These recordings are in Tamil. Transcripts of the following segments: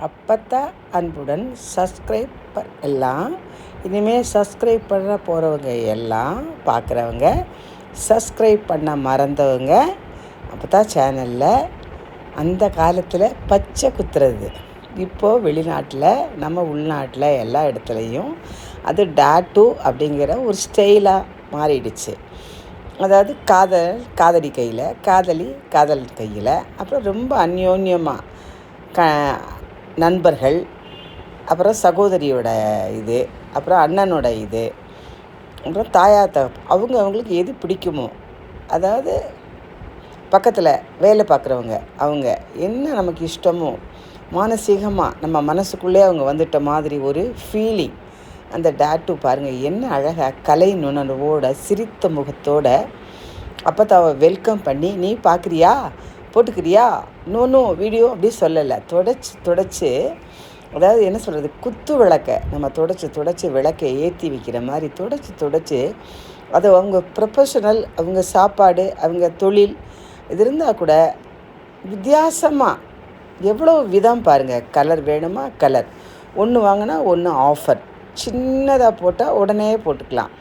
அப்பத்தான் அன்புடன் சப்ஸ்கிரைப் எல்லாம் இனிமேல் சப்ஸ்கிரைப் பண்ண போகிறவங்க எல்லாம் பார்க்குறவங்க சப்ஸ்கிரைப் பண்ண மறந்தவங்க அப்பத்தான் சேனலில் அந்த காலத்தில் பச்சை குத்துறது இப்போது வெளிநாட்டில் நம்ம உள்நாட்டில் எல்லா இடத்துலையும் அது டாட்டூ அப்படிங்கிற ஒரு ஸ்டைலாக மாறிடுச்சு. அதாவது காதலி கையில் காதல் கையில் அப்புறம் ரொம்ப அந்யோன்யமாக நண்பர்கள், அப்புறம் சகோதரியோட இது, அப்புறம் அண்ணனோட இது, அப்புறம் தாயார் அவங்களுக்கு எது பிடிக்குமோ, அதாவது பக்கத்தில் வேலை பார்க்குறவங்க அவங்க என்ன நமக்கு இஷ்டமோ மானசீகமாக நம்ம மனசுக்குள்ளே அவங்க வந்துட்ட மாதிரி ஒரு ஃபீலிங். அந்த டாட்டூ பாருங்கள் என்ன அழகாக கலை நுணர்வோட சிரித்த முகத்தோட அப்பத்தாவை வெல்கம் பண்ணி, நீ பார்க்குறியா, போட்டுக்கிறியா, நோ வீடியோ அப்படி சொல்லலை, தொடச்சி அதாவது என்ன சொல்கிறது, குத்து விளக்கை நம்ம தொடச்சி விளக்கை ஏற்றி வைக்கிற மாதிரி தொடச்சி அது அவங்க ப்ரொஃபஷனல், அவங்க சாப்பாடு, அவங்க தொழில் இது இருந்தால் கூட வித்தியாசமாக எவ்வளோ விதம் பாருங்கள். கலர் வேணுமா கலர், ஒன்று வாங்கினா ஒன்று ஆஃபர், சின்னதாக போட்டால் உடனே போட்டுக்கலாம்.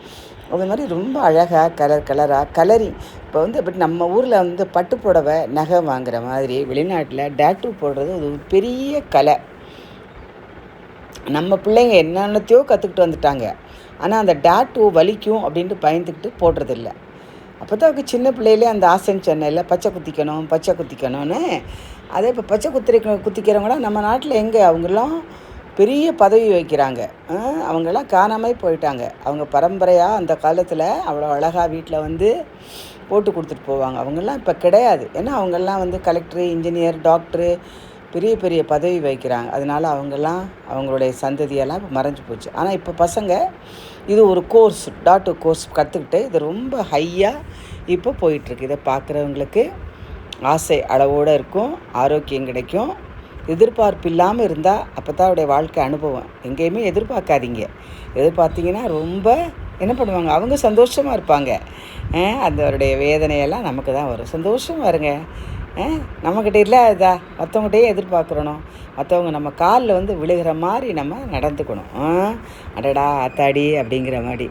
அது மாதிரி ரொம்ப அழகாக கலராக கலரிங். இப்போ அப்படி நம்ம ஊரில் பட்டு புடவை நகை வாங்குகிற மாதிரி வெளிநாட்டில் டாட்டூ போடுறது அது ஒரு பெரிய கலை. நம்ம பிள்ளைங்க என்னென்னத்தையோ கற்றுக்கிட்டு வந்துட்டாங்க. ஆனால் அந்த டாட்டூ வலிக்கும் அப்படின்ட்டு பயந்துக்கிட்டு போடுறதில்ல. அப்போ தான் அவருக்கு சின்ன பிள்ளையிலே அந்த ஆசன் சென்னையில் பச்சை குத்திக்கணும்னு. அதே இப்போ பச்சை குத்திக்கிறவங்களாம் நம்ம நாட்டில் எங்கே, அவங்கெல்லாம் பெரிய பதவி வைக்கிறாங்க. அவங்கெல்லாம் காணாமல் போயிட்டாங்க. அவங்க பரம்பரையாக அந்த காலத்தில் அவ்வளோ அழகாக வீட்டில் போட்டு கொடுத்துட்டு போவாங்க. அவங்கெல்லாம் இப்போ கிடையாது. ஏன்னா அவங்கெல்லாம் கலெக்டரு, இன்ஜினியர், டாக்டரு பெரிய பதவி வைக்கிறாங்க. அதனால் அவங்கெல்லாம் அவங்களுடைய சந்ததியெல்லாம் இப்போ மறைஞ்சு போச்சு. ஆனால் இப்போ பசங்க இது ஒரு கோர்ஸ், டாட்டூ கோர்ஸ் கற்றுக்கிட்டு இது ரொம்ப ஹையாக இப்போ போயிட்டுருக்கு. இதை பார்க்குறவங்களுக்கு ஆசை அளவோடு இருக்கும், ஆரோக்கியம் கிடைக்கும். எதிர்பார்ப்பு இல்லாமல் இருந்தால் அப்போ தான் அவருடைய வாழ்க்கை அனுபவம். எங்கேயுமே எதிர்பார்த்தீங்கன்னா ரொம்ப என்ன பண்ணுவாங்க, அவங்க சந்தோஷமாக இருப்பாங்க. அதோடைய வேதனையெல்லாம் நமக்கு தான் வரும். சந்தோஷமாக இருங்க. நம்மக்கிட்ட இல்லாததா மற்றவங்ககிட்டயே எதிர்பார்க்குறணும். மற்றவங்க நம்ம காலில் விழுகிற மாதிரி நம்ம நடந்துக்கணும். அடடா ஆத்தாடி அப்படிங்கிற மாதிரி.